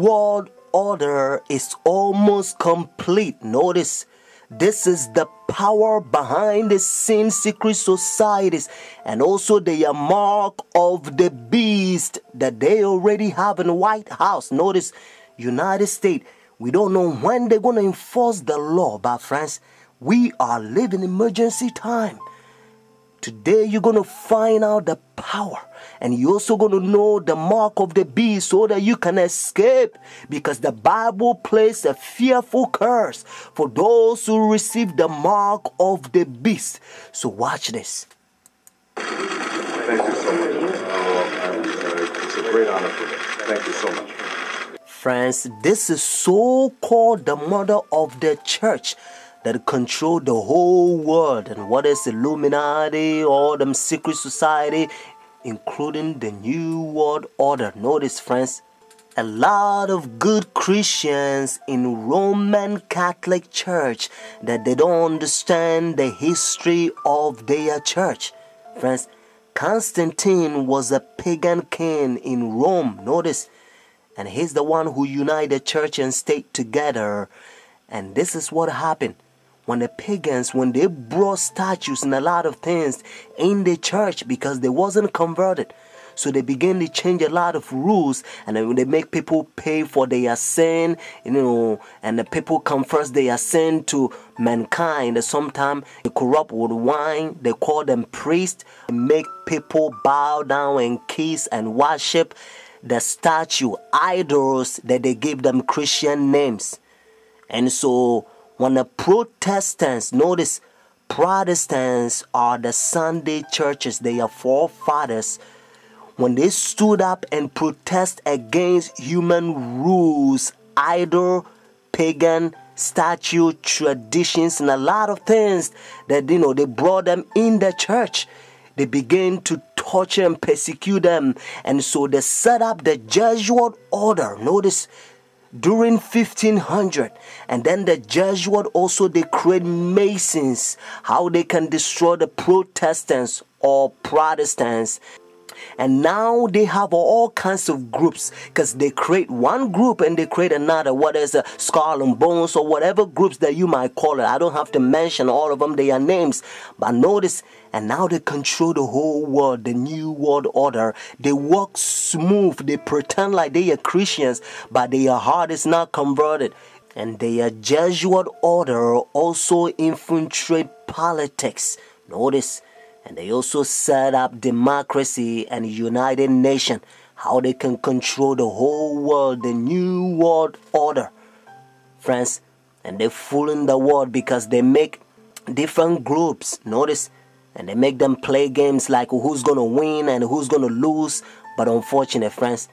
world order is almost complete. Notice, this is the power behind the sin secret societies, and also the mark of the beast that they already have in the White House. Notice, United States, we don't know when they're going to enforce the law, but friends, we are living emergency time. Today you're going to find out the power, and you're also going to know the mark of the beast so that you can escape, because the Bible places a fearful curse for those who receive the mark of the beast. So watch this. Thank you so much. It's a great honor for me. Thank you so much. Friends, this is so-called the mother of the church that control the whole world. And what is Illuminati, all them secret society, including the New World Order. Notice, friends, a lot of good Christians in Roman Catholic Church that they don't understand the history of their church. Friends, Constantine was a pagan king in Rome. Notice, and he's the one who united church and state together. And this is what happened. When the pagans, when they brought statues and a lot of things in the church because they wasn't converted. So they began to change a lot of rules, and then they make people pay for their sin, and the people confess their sin to mankind. Sometimes they corrupt with wine. They call them priests. They make people bow down and kiss and worship the statue, idols that they give them Christian names. And so when the Protestants, notice, Protestants are the Sunday churches, they are forefathers. When they stood up and protest against human rules, idol, pagan, statue, traditions, and a lot of things that, they brought them in the church, they began to torture and persecute them. And so they set up the Jesuit order. Notice, during 1500, and then the Jesuit also, they create Masons, how they can destroy the Protestants or Protestants. And now they have all kinds of groups, because they create one group and they create another, what is a Skull and Bones or whatever groups that you might call it. I don't have to mention all of them, their names, but notice, and now they control the whole world, the New World Order. They walk smooth, they pretend like they are Christians, but their heart is not converted. And their Jesuit order also infiltrate politics. Notice, and they also set up democracy and United Nations, how they can control the whole world, the New World Order. Friends, and they're fooling the world because they make different groups, notice, and they make them play games like who's going to win and who's going to lose. But unfortunately, friends,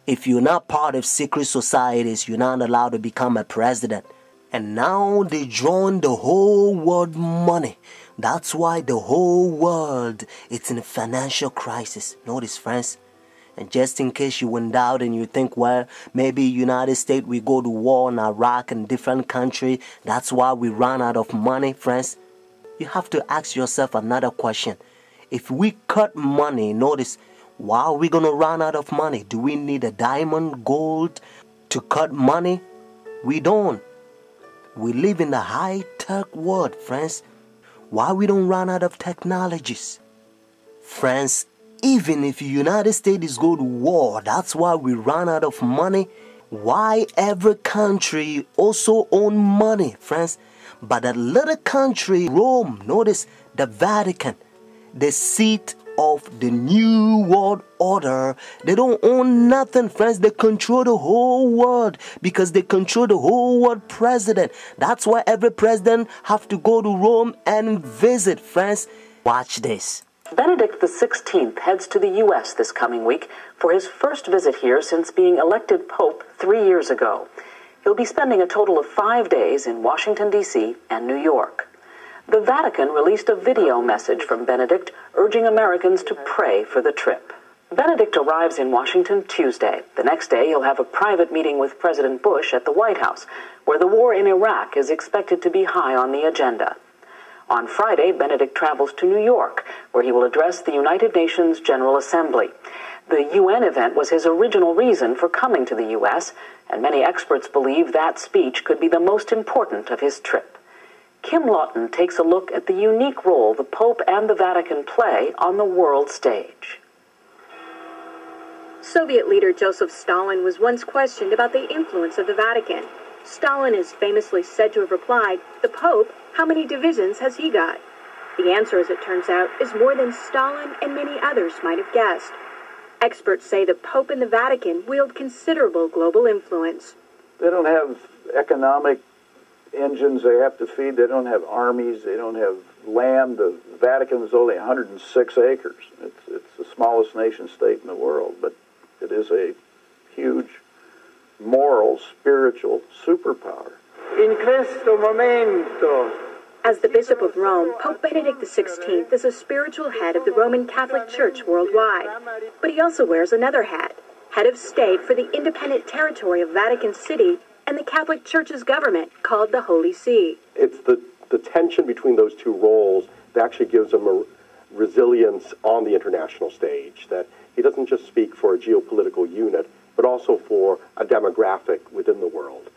if you're not part of secret societies, you're not allowed to become a president. And now they join the whole world money. That's why the whole world is in a financial crisis. Notice, friends. And just in case you went out and you think, well, maybe United States, we go to war in Iraq and different countries. That's why we run out of money, friends. You have to ask yourself another question. If we cut money, notice, why are we going to run out of money? Do we need a diamond, gold to cut money? We don't. We live in the high-tech world, friends. Why we don't run out of technologies? Friends, even if the United States go to war, that's why we run out of money. Why every country also own money, friends? But that little country, Rome, notice the Vatican, the seat of the New World Order, they don't own nothing, friends. They control the whole world because they control the whole world president. That's why every president have to go to Rome and visit, friends. Watch this. Benedict XVI heads to the U.S. this coming week for his first visit here since being elected Pope 3 years ago. He'll be spending a total of 5 days in Washington, D.C. and New York. The Vatican released a video message from Benedict urging Americans to pray for the trip. Benedict arrives in Washington Tuesday. The next day, he'll have a private meeting with President Bush at the White House, where the war in Iraq is expected to be high on the agenda. On Friday, Benedict travels to New York, where he will address the United Nations General Assembly. The UN event was his original reason for coming to the U.S., and many experts believe that speech could be the most important of his trip. Kim Lawton takes a look at the unique role the Pope and the Vatican play on the world stage. Soviet leader Joseph Stalin was once questioned about the influence of the Vatican. Stalin is famously said to have replied, "The Pope, how many divisions has he got?" The answer, as it turns out, is more than Stalin and many others might have guessed. Experts say the Pope and the Vatican wield considerable global influence. They don't have economic engines they have to feed. They don't have armies. They don't have land. The Vatican is only 106 acres. It's the smallest nation state in the world, but it is a huge moral, spiritual superpower. In questo momento. As the Bishop of Rome, Pope Benedict XVI is a spiritual head of the Roman Catholic Church worldwide. But he also wears another hat, head of state for the independent territory of Vatican City and the Catholic Church's government, called the Holy See. It's the tension between those two roles that actually gives him a resilience on the international stage, that he doesn't just speak for a geopolitical unit, but also for a demographic within the world.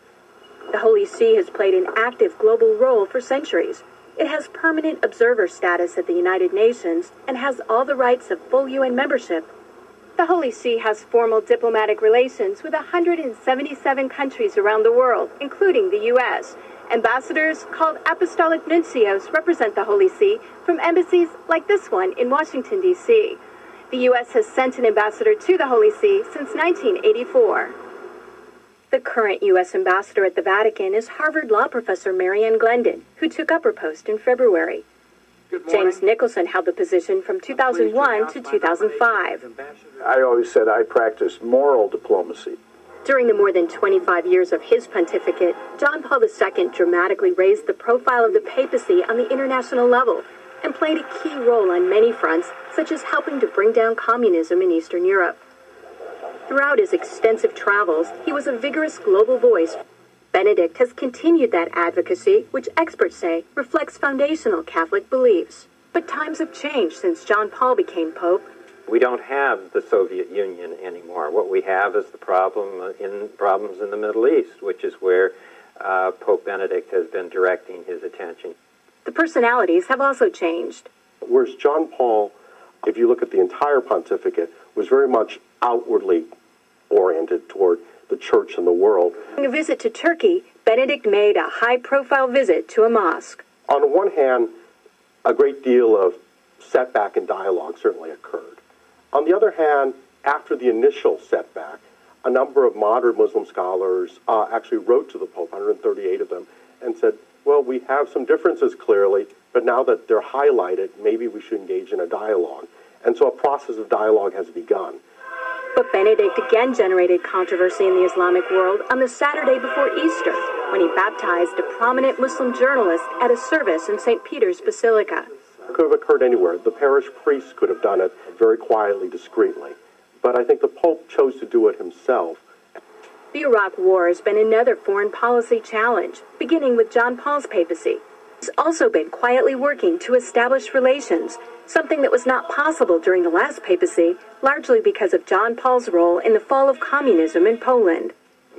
The Holy See has played an active global role for centuries. It has permanent observer status at the United Nations and has all the rights of full UN membership. The Holy See has formal diplomatic relations with 177 countries around the world, including the U.S. Ambassadors, called apostolic nuncios, represent the Holy See from embassies like this one in Washington, D.C. The U.S. has sent an ambassador to the Holy See since 1984. The current U.S. ambassador at the Vatican is Harvard law professor Marianne Glendon, who took up her post in February. James Nicholson held the position from 2001 to 2005. I always said I practiced moral diplomacy. During the more than 25 years of his pontificate, John Paul II dramatically raised the profile of the papacy on the international level and played a key role on many fronts, such as helping to bring down communism in Eastern Europe. Throughout his extensive travels, he was a vigorous global voice. Benedict has continued that advocacy, which experts say reflects foundational Catholic beliefs. But times have changed since John Paul became Pope. We don't have the Soviet Union anymore. What we have is the problems in the Middle East, which is where Pope Benedict has been directing his attention. The personalities have also changed. Whereas John Paul, if you look at the entire pontificate, was very much outwardly oriented toward the church and the world. During a visit to Turkey, Benedict made a high-profile visit to a mosque. On the one hand, a great deal of setback and dialogue certainly occurred. On the other hand, after the initial setback, a number of modern Muslim scholars actually wrote to the Pope, 138 of them, and said, well, we have some differences clearly, but now that they're highlighted, maybe we should engage in a dialogue. And so a process of dialogue has begun. But Benedict again generated controversy in the Islamic world on the Saturday before Easter, when he baptized a prominent Muslim journalist at a service in St. Peter's Basilica. It could have occurred anywhere. The parish priest could have done it very quietly, discreetly. But I think the Pope chose to do it himself. The Iraq War has been another foreign policy challenge, beginning with John Paul's papacy. He's also been quietly working to establish relations, something that was not possible during the last papacy, largely because of John Paul's role in the fall of communism in Poland.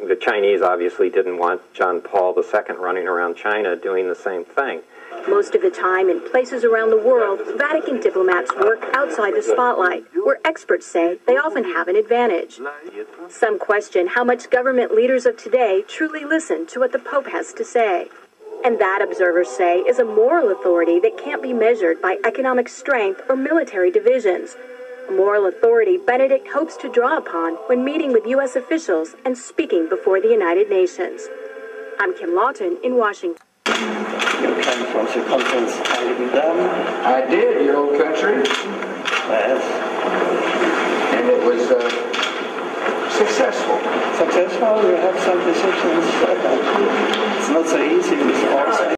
The Chinese obviously didn't want John Paul II running around China doing the same thing. Most of the time, in places around the world, Vatican diplomats work outside the spotlight, where experts say they often have an advantage. Some question how much government leaders of today truly listen to what the Pope has to say. And that, observers say, is a moral authority that can't be measured by economic strength or military divisions. A moral authority Benedict hopes to draw upon when meeting with U.S. officials and speaking before the United Nations. I'm Kim Lawton in Washington. You came from the conference Heiligendamm. I did, your old country. Yes. And it was successful. Successful, you have some decisions. It's not so easy with all